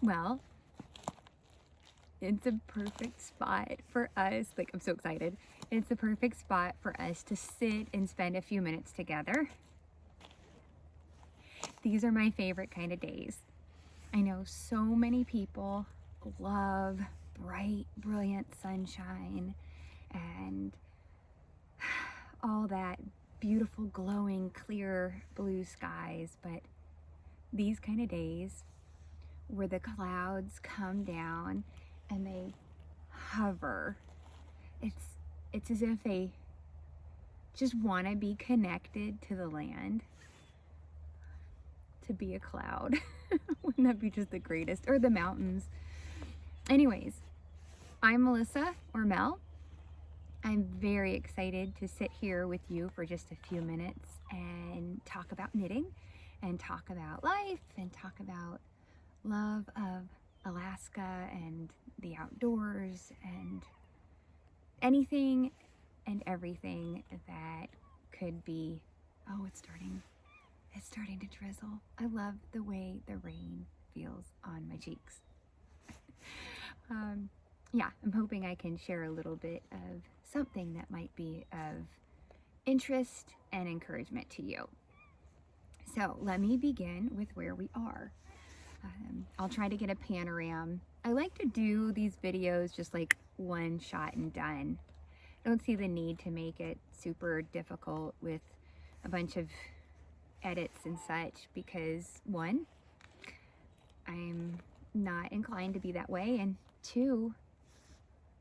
Well, it's a perfect spot for us. Like, I'm so excited. It's a perfect spot for us to sit and spend a few minutes together. These are my favorite kind of days. I know so many people love bright, brilliant sunshine and all that beautiful, glowing, clear blue skies, but these kind of days where the clouds come down and they hover, it's as if they just want to be connected to the land, to be a cloud. Wouldn't that be just the greatest? Or the mountains. Anyways, I'm Melissa, or Mel. I'm very excited to sit here with you for just a few minutes and talk about knitting and talk about life and talk about love of Alaska and the outdoors and anything and everything that could be. Oh, it's starting to drizzle. I love the way the rain feels on my cheeks. Yeah, I'm hoping I can share a little bit of something that might be of interest and encouragement to you. So let me begin with where we are. I'll try to get a panorama. I like to do these videos just like one shot and done. I don't see the need to make it super difficult with a bunch of edits and such because, one, I'm not inclined to be that way, and two,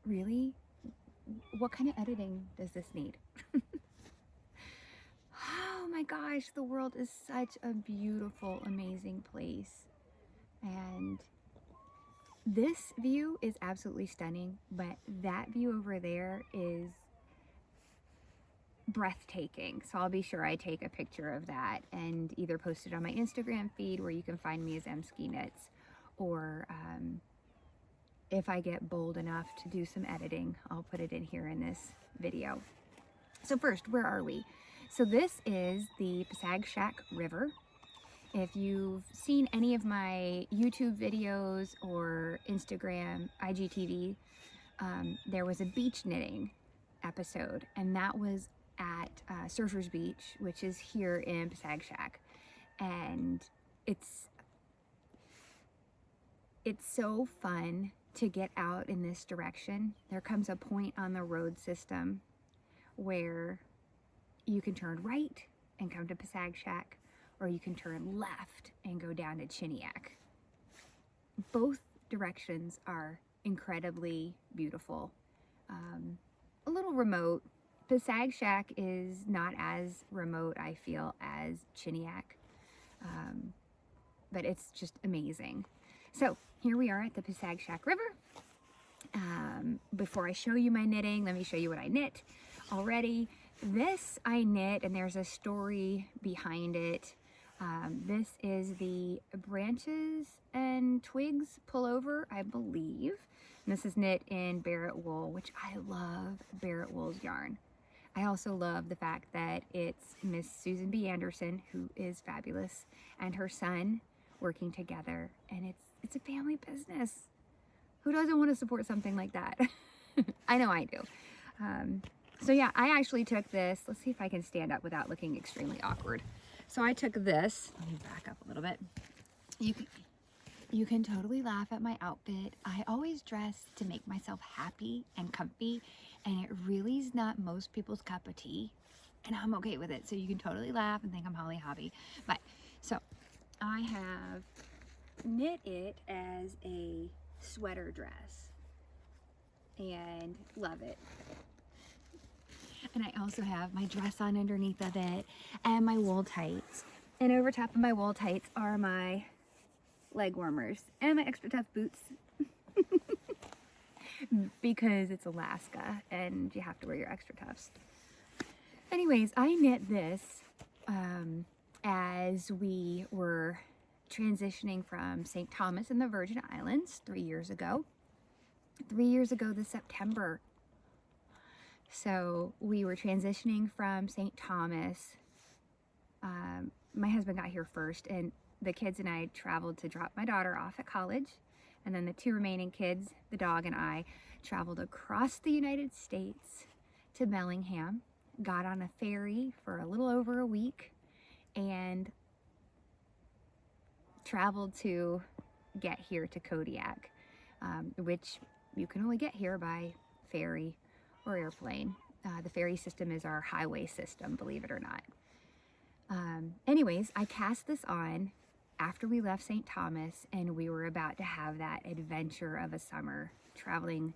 really, what kind of editing does this need? Oh my gosh, the world is such a beautiful, amazing place. And this view is absolutely stunning, but that view over there is breathtaking. So I'll be sure I take a picture of that and either post it on my Instagram feed where you can find me as MSki Knits, or if I get bold enough to do some editing, I'll put it in here in this video. So first, where are we? So this is the Pasagshak River. If you've seen any of my YouTube videos or Instagram, IGTV, there was a beach knitting episode, and that was at Surfers Beach, which is here in Pasagshak. And it's so fun to get out in this direction. There comes a point on the road system where you can turn right and come to Pasagshak, or you can turn left and go down to Kodiak. Both directions are incredibly beautiful. A little remote. Pasagshak is not as remote, I feel, as Kodiak, but it's just amazing. So here we are at the Pasagshak River. Before I show you my knitting, let me show you what I knit already. This I knit, and there's a story behind it. This is the branches and twigs pullover, I believe. And this is knit in Barrett wool, which I love Barrett wool's yarn. I also love the fact that it's Miss Susan B. Anderson, who is fabulous, and her son working together, and it's a family business. Who doesn't want to support something like that? I know I do. So yeah, I actually took this. Let's see if I can stand up without looking extremely awkward. So I took this. Let me back up a little bit. You can totally laugh at my outfit. I always dress to make myself happy and comfy, and it really is not most people's cup of tea, and I'm okay with it. So you can totally laugh and think I'm Holly Hobby. But so I have knit it as a sweater dress and love it. And I also have my dress on underneath of it and my wool tights. And over top of my wool tights are my leg warmers and my extra tough boots because it's Alaska and you have to wear your extra toughs. Anyways, I knit this as we were transitioning from St. Thomas in the Virgin Islands 3 years ago. 3 years ago this September. So we were transitioning from St. Thomas. My husband got here first, and the kids and I traveled to drop my daughter off at college. And then the 2 remaining kids, the dog and I, traveled across the United States to Bellingham, got on a ferry for a little over a week, and traveled to get here to Kodiak, which you can only get here by ferry or airplane. The ferry system is our highway system, believe it or not. Anyways, I cast this on after we left St. Thomas, and we were about to have that adventure of a summer, traveling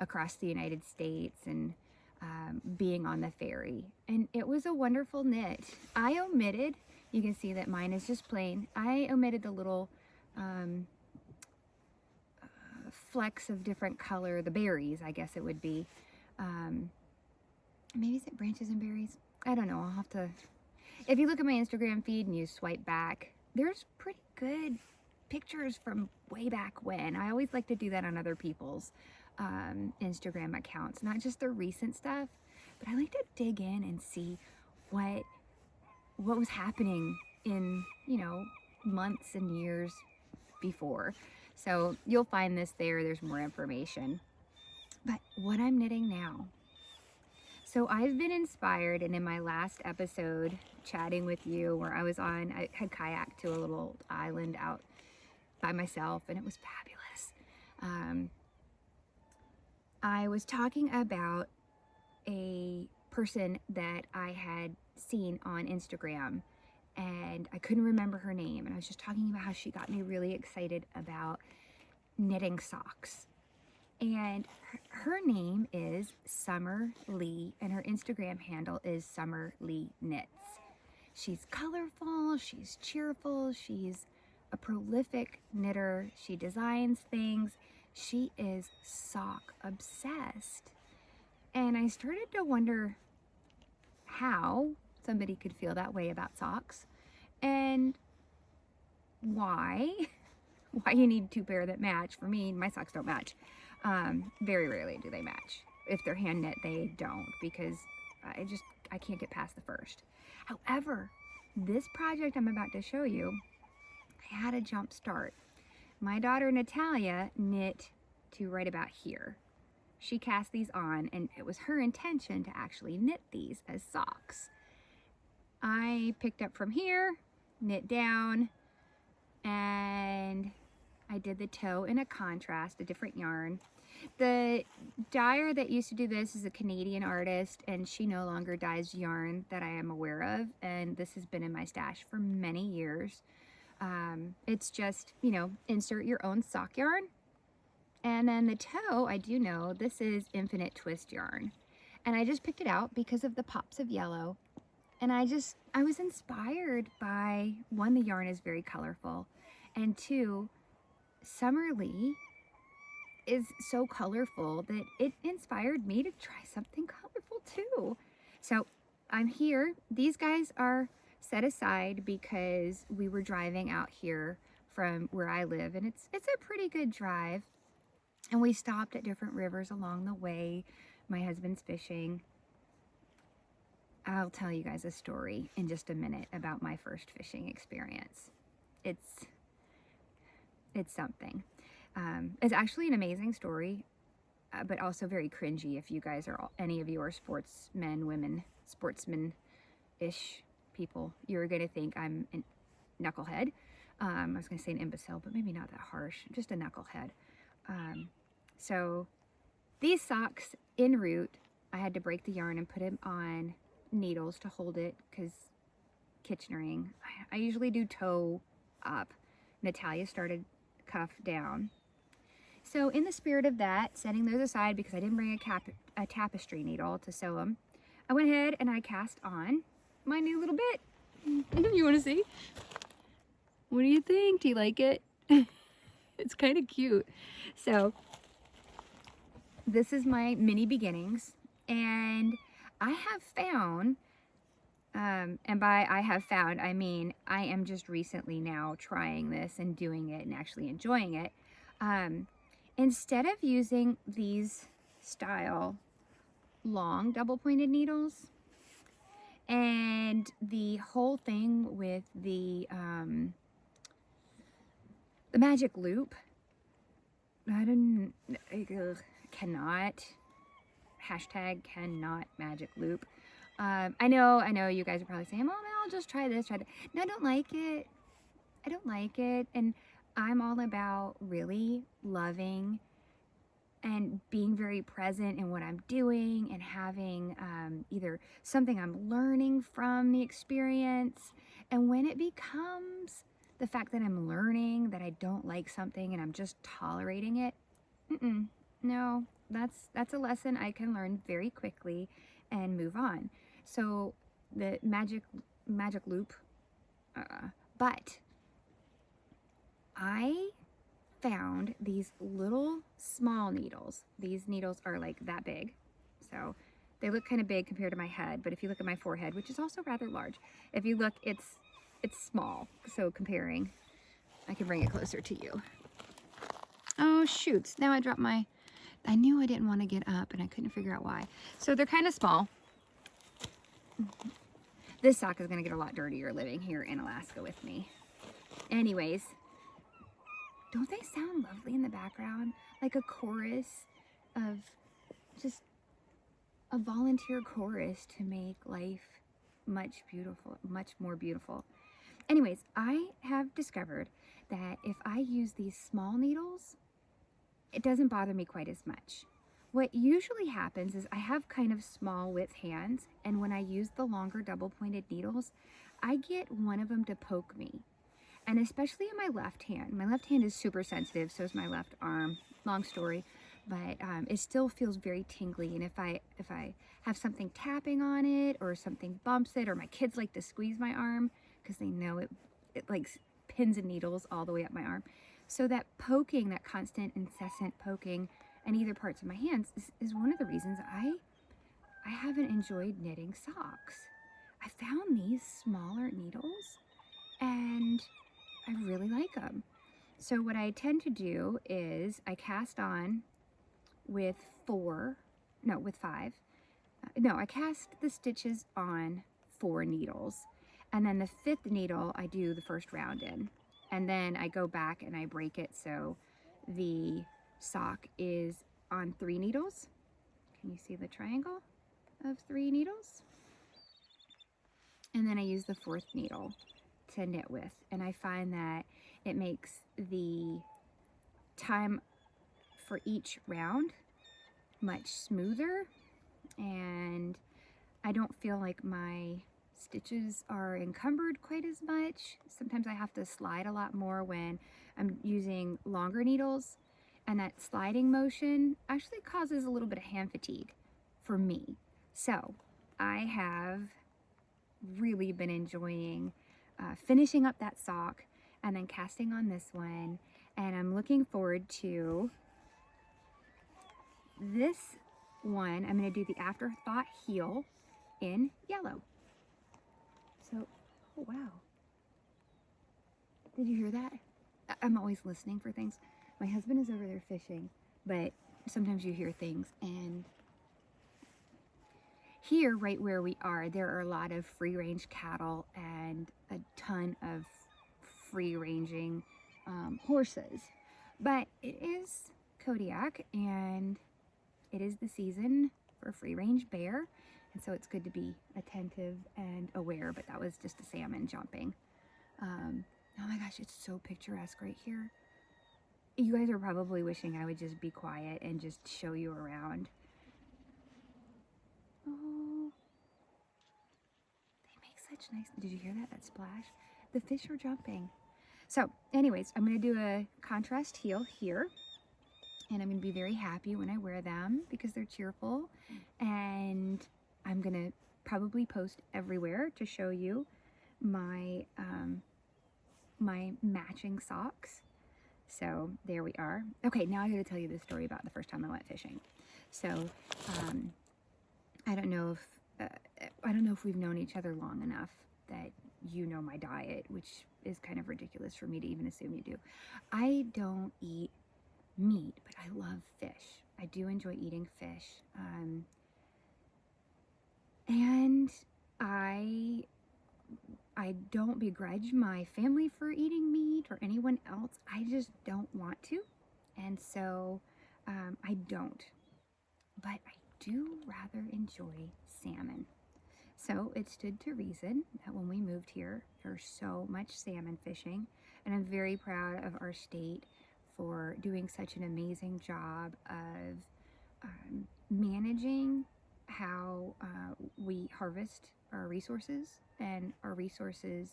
across the United States and being on the ferry. And it was a wonderful knit. I omitted, you can see that mine is just plain, I omitted the little flecks of different color, the berries, I guess it would be. Maybe is it branches and berries? I don't know, I'll have to, if you look at my Instagram feed and you swipe back, there's pretty good pictures from way back when. I always like to do that on other people's Instagram accounts, not just the recent stuff, but I like to dig in and see what was happening in, you know, months and years before. So you'll find this there. There's more information. But what I'm knitting now. So I've been inspired, and in my last episode chatting with you where I had kayaked to a little island out by myself, and it was fabulous. I was talking about a person that I had seen on Instagram, and I couldn't remember her name, and I was just talking about how she got me really excited about knitting socks. And her name is Summer Lee, and her Instagram handle is Summer Lee Knits. She's colorful, she's cheerful, she's a prolific knitter, she designs things, she is sock obsessed. And I started to wonder how somebody could feel that way about socks, and why you need 2 pair that match. For me, my socks don't match. Very rarely do they match. If they're hand knit, they don't, because I can't get past the first. However, this project I'm about to show you, I had a jump start. My daughter Natalia knit to right about here. She cast these on, and it was her intention to actually knit these as socks. I picked up from here, knit down, and I did the toe in a contrast, a different yarn. The dyer that used to do this is a Canadian artist, and she no longer dyes yarn that I am aware of, and this has been in my stash for many years. It's just, you know, insert your own sock yarn. And then the toe, I do know, this is Infinite Twist yarn. And I just picked it out because of the pops of yellow. And I was inspired by, 1, the yarn is very colorful, and 2, Summer Lee is so colorful that it inspired me to try something colorful too. So I'm here. These guys are set aside because we were driving out here from where I live, and it's a pretty good drive. And we stopped at different rivers along the way. My husband's fishing. I'll tell you guys a story in just a minute about my first fishing experience. It's something. It's actually an amazing story, but also very cringy if you guys are, any of you are sportsmen, women, sportsman-ish people. You're going to think I'm a knucklehead. I was going to say an imbecile, but maybe not that harsh, just a knucklehead. So these socks en route, I had to break the yarn and put them on needles to hold it because Kitchenering. I usually do toe up. Natalia started cuff down. So in the spirit of that, setting those aside because I didn't bring a tapestry needle to sew them, I went ahead and I cast on my new little bit. You want to see? What do you think? Do you like it? It's kind of cute. So this is my mini beginnings, and I have found, and by I have found, I mean I am just recently now trying this and doing it and actually enjoying it. Instead of using these style long double pointed needles, and the whole thing with the magic loop, I didn't, cannot, hashtag cannot magic loop. I know you guys are probably saying, well, no, I'll just try this, try that. No, I don't like it. I don't like it. And I'm all about really loving and being very present in what I'm doing and having either something I'm learning from the experience. And when it becomes the fact that I'm learning that I don't like something and I'm just tolerating it, no, that's a lesson I can learn very quickly and move on. So the magic loop, but I found these little small needles. These needles are like that big. So they look kind of big compared to my head, but if you look at my forehead, which is also rather large, if you look, it's small. So comparing, I can bring it closer to you. Oh, shoots. Now I dropped my, I knew I didn't want to get up and I couldn't figure out why. So they're kind of small. This sock is going to get a lot dirtier living here in Alaska with me. Anyways, don't they sound lovely in the background? Like a chorus of just a volunteer chorus to make life much more beautiful. Anyways, I have discovered that if I use these small needles, it doesn't bother me quite as much. What usually happens is I have kind of small width hands, and when I use the longer double pointed needles, I get one of them to poke me. And especially in my left hand. My left hand is super sensitive, so is my left arm. Long story, but it still feels very tingly. And if I have something tapping on it, or something bumps it, or my kids like to squeeze my arm because they know it like pins and needles all the way up my arm. So that poking, that constant, incessant poking in either parts of my hands is one of the reasons I haven't enjoyed knitting socks. I found these smaller needles, and I really like them. So what I tend to do is I cast on with five. I cast the stitches on 4 needles. And then the 5th needle, I do the first round in. And then I go back and I break it so the sock is on 3 needles. Can you see the triangle of 3 needles? And then I use the 4th needle to knit with, and I find that it makes the time for each round much smoother, and I don't feel like my stitches are encumbered quite as much. Sometimes I have to slide a lot more when I'm using longer needles, and that sliding motion actually causes a little bit of hand fatigue for me. So I have really been enjoying finishing up that sock and then casting on this one, and I'm looking forward to this one. I'm going to do the afterthought heel in yellow. So, oh wow, did you hear that? I'm always listening for things. My husband is over there fishing, but sometimes you hear things. And here, right where we are, there are a lot of free-range cattle and a ton of free-ranging horses. But it is Kodiak, and it is the season for free-range bear, and so it's good to be attentive and aware. But that was just a salmon jumping. Oh my gosh, it's so picturesque right here. You guys are probably wishing I would just be quiet and just show you around. Oh, they make such nice, did you hear that? That splash? The fish are jumping. So anyways, I'm going to do a contrast heel here, and I'm going to be very happy when I wear them because they're cheerful, and I'm going to probably post everywhere to show you my my matching socks. So there we are. Okay, now I got to tell you the story about the first time I went fishing. So I don't know if we've known each other long enough that you know my diet, which is kind of ridiculous for me to even assume you do. I don't eat meat, but I love fish. I do enjoy eating fish. And I don't begrudge my family for eating meat or anyone else. I just don't want to. And so I don't, but I do rather enjoy salmon. So it stood to reason that when we moved here, there's so much salmon fishing, and I'm very proud of our state for doing such an amazing job of managing how we harvest our resources. And our resources,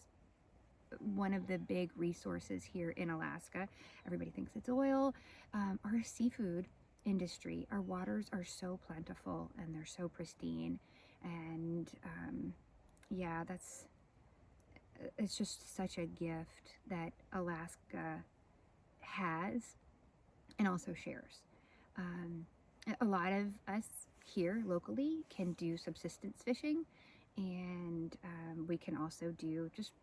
one of the big resources here in Alaska, everybody thinks it's oil, our seafood industry. Our waters are so plentiful and they're so pristine, and yeah, it's just such a gift that Alaska has and also shares. A lot of us here locally can do subsistence fishing, and we can also do just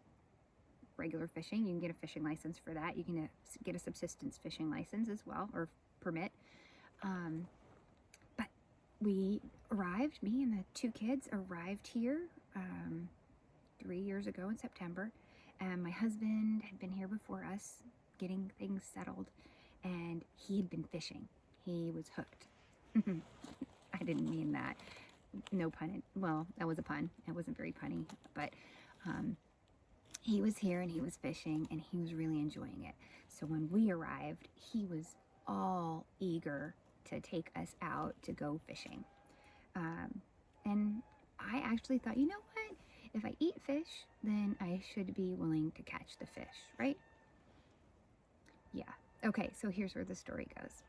regular fishing. You can get a fishing license for that. You can get a subsistence fishing license as well, or permit. But we arrived, me and the two kids arrived here 3 years ago in September. And my husband had been here before us, getting things settled, and he had been fishing. He was hooked. I didn't mean that. No pun. Well, that was a pun. It wasn't very punny, but he was here and he was fishing and he was really enjoying it. So when we arrived, he was all eager to take us out to go fishing. And I actually thought, you know what? If I eat fish, then I should be willing to catch the fish, right? Yeah. Okay, so here's where the story goes.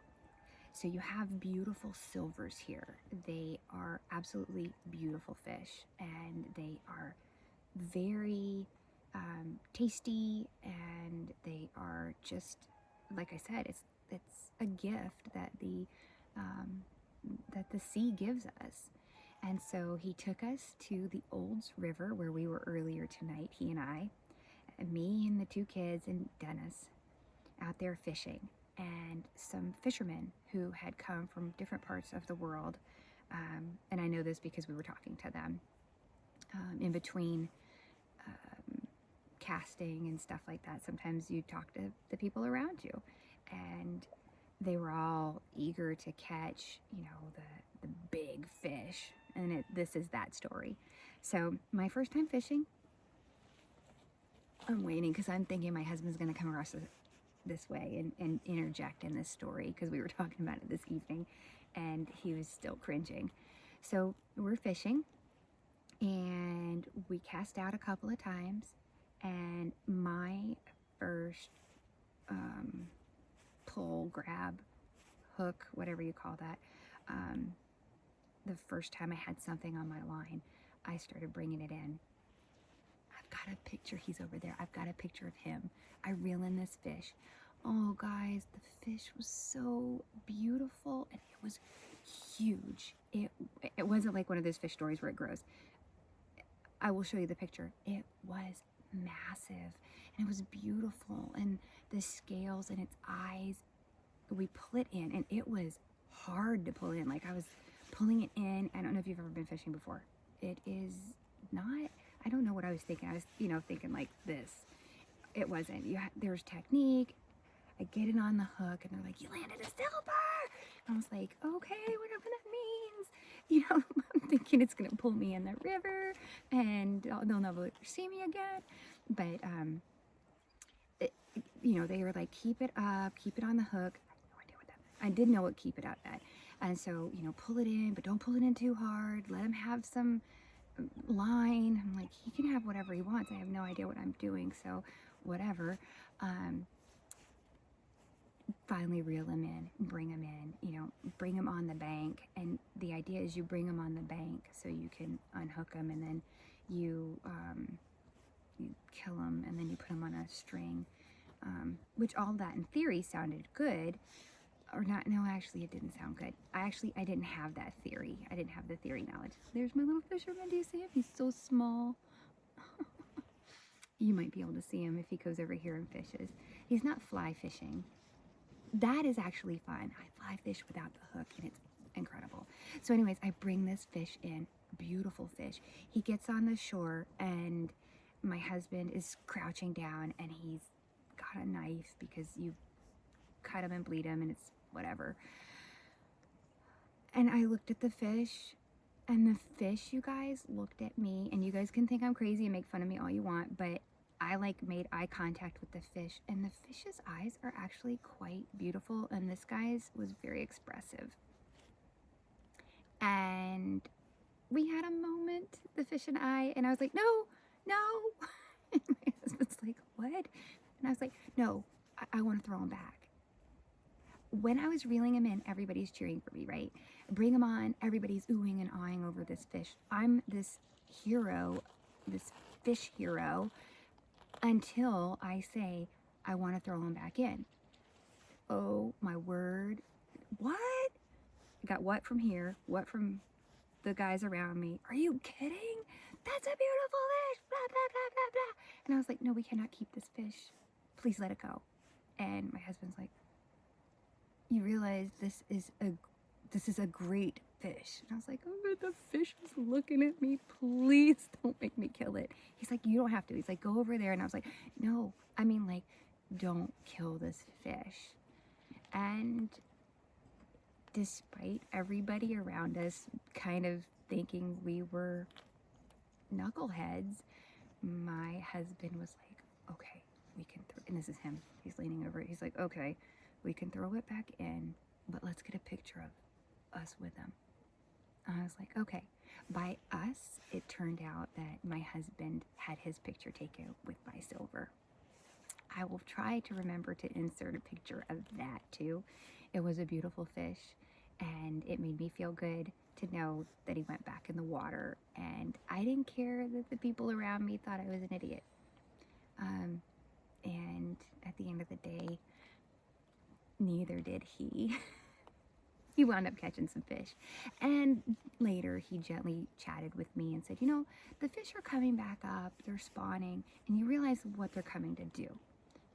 So you have beautiful silvers here. They are absolutely beautiful fish, and they are very tasty, and they are just, like I said, it's a gift that the sea gives us. And so he took us to the Olds River where we were earlier tonight, he and I, and me and the two kids and Dennis, out there fishing. And some fishermen who had come from different parts of the world, and I know this because we were talking to them in between casting and stuff like that. Sometimes you talk to the people around you, and they were all eager to catch, the big fish. And this is that story. So my first time fishing, I'm waiting because I'm thinking my husband's going to come across this way and interject in this story, because we were talking about it this evening and he was still cringing. So we're fishing and we cast out a couple of times, and my first pull, grab, hook, whatever you call that, the first time I had something on my line, I started bringing it in. I've got a picture. He's over there. I've got a picture of him. I reel in this fish. Oh, guys, the fish was so beautiful, and it was huge. It wasn't like one of those fish stories where it grows. I will show you the picture. It was massive, and it was beautiful, and the scales in its eyes, we pull it in, and it was hard to pull in. Like, I was pulling it in. I don't know if you've ever been fishing before. It is not, I don't know what I was thinking. I was, thinking like this. It wasn't. There's technique. I get it on the hook, and they're like, you landed a silver. And I was like, okay, whatever that means. I'm thinking it's going to pull me in the river, and they'll never see me again. But, they were like, keep it up, keep it on the hook. I had no idea what that meant. I did know what keep it up meant. And so, pull it in, but don't pull it in too hard. Let him have some line. I'm like, he can have whatever he wants. I have no idea what I'm doing, so whatever. Finally reel him in, bring him in, bring him on the bank. And the idea is you bring him on the bank so you can unhook him, and then you kill him, and then you put him on a string, which all that in theory sounded good. Or not, no, actually it didn't sound good. I didn't have that theory. I didn't have the theory knowledge. There's my little fisherman. Do you see him? He's so small. You might be able to see him if he goes over here and fishes. He's not fly fishing. That is actually fun. I fly fish without the hook, and it's incredible. So anyways, I bring this fish in, beautiful fish. He gets on the shore, and my husband is crouching down, and he's got a knife, because you've cut them and bleed them, and it's whatever. And I looked at the fish, and the fish, you guys, looked at me, and you guys can think I'm crazy and make fun of me all you want, but I like made eye contact with the fish, and the fish's eyes are actually quite beautiful, and this guy's was very expressive. And we had a moment, the fish and I was like, no. And my husband's like, what? And I was like, no, I want to throw him back. When I was reeling him in, everybody's cheering for me, right? Bring him on. Everybody's oohing and awing over this fish. I'm this hero, this fish hero, until I say, I want to throw him back in. Oh my word. What? I got what from here, what from the guys around me. Are you kidding? That's a beautiful fish, blah, blah, blah, blah, blah. And I was like, no, we cannot keep this fish. Please let it go. And my husband's like, you realize this is a great fish. And I was like, oh, but the fish is looking at me. Please don't make me kill it. He's like, you don't have to. He's like, go over there. And I was like, no, I mean, like, don't kill this fish. And despite everybody around us kind of thinking we were knuckleheads, my husband was like, okay, we can throw, and this is him, he's leaning over it, he's like, okay, we can throw it back in, but let's get a picture of us with them. And I was like, okay. By us, it turned out that my husband had his picture taken with my silver. I will try to remember to insert a picture of that too. It was a beautiful fish, and it made me feel good to know that he went back in the water, and I didn't care that the people around me thought I was an idiot. And at the end of the day, neither did he. He wound up catching some fish. And later he gently chatted with me and said, you know, the fish are coming back up, they're spawning, and you realize what they're coming to do.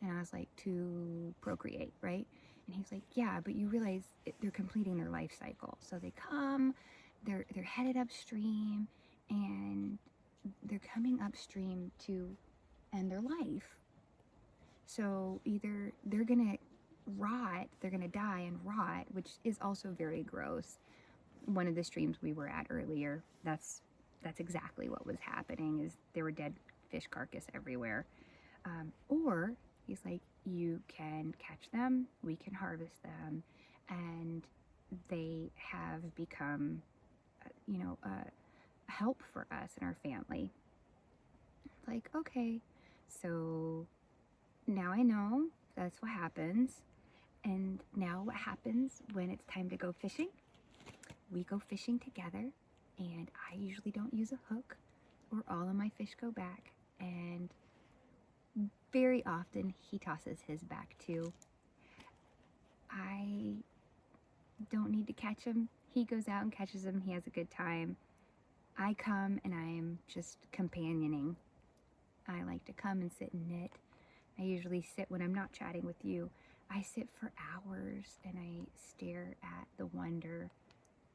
And I was like, to procreate, right? And he was like, yeah, but you realize they're completing their life cycle. So they come, they're headed upstream, and they're coming upstream to end their life. So either they're gonna rot, they're gonna die and rot, which is also very gross. One of the streams we were at earlier, that's exactly what was happening, is there were dead fish carcass everywhere. Or he's like, you can catch them, we can harvest them, and they have become, help for us and our family. Like, okay, so now I know that's what happens. And now what happens when it's time to go fishing? We go fishing together, and I usually don't use a hook, or all of my fish go back, and very often he tosses his back too. I don't need to catch him. He goes out and catches them. He has a good time. I come and I'm just companioning. I like to come and sit and knit. I usually sit when I'm not chatting with you. I sit for hours and I stare at the wonder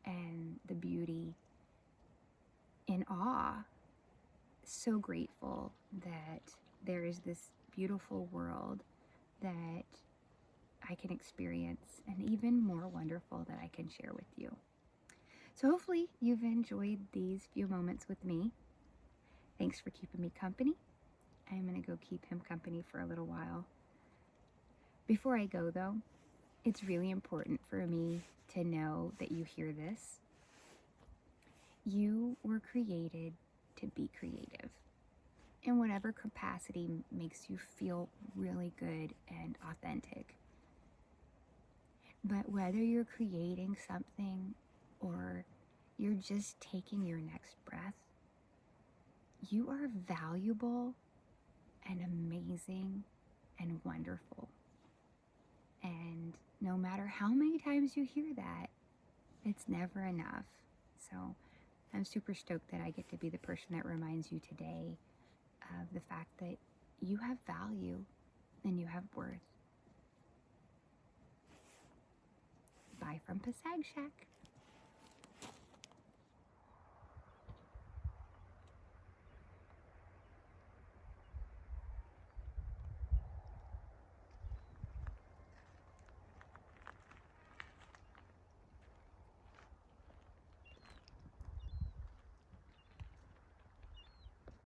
and the beauty in awe. So grateful that there is this beautiful world that I can experience, and even more wonderful that I can share with you. So hopefully you've enjoyed these few moments with me. Thanks for keeping me company. I'm gonna go keep him company for a little while. Before I go though, it's really important for me to know that you hear this. You were created to be creative in whatever capacity makes you feel really good and authentic. But whether you're creating something or you're just taking your next breath, you are valuable and amazing and wonderful. And no matter how many times you hear that, it's never enough. So I'm super stoked that I get to be the person that reminds you today of the fact that you have value and you have worth. Bye from Pasagshak.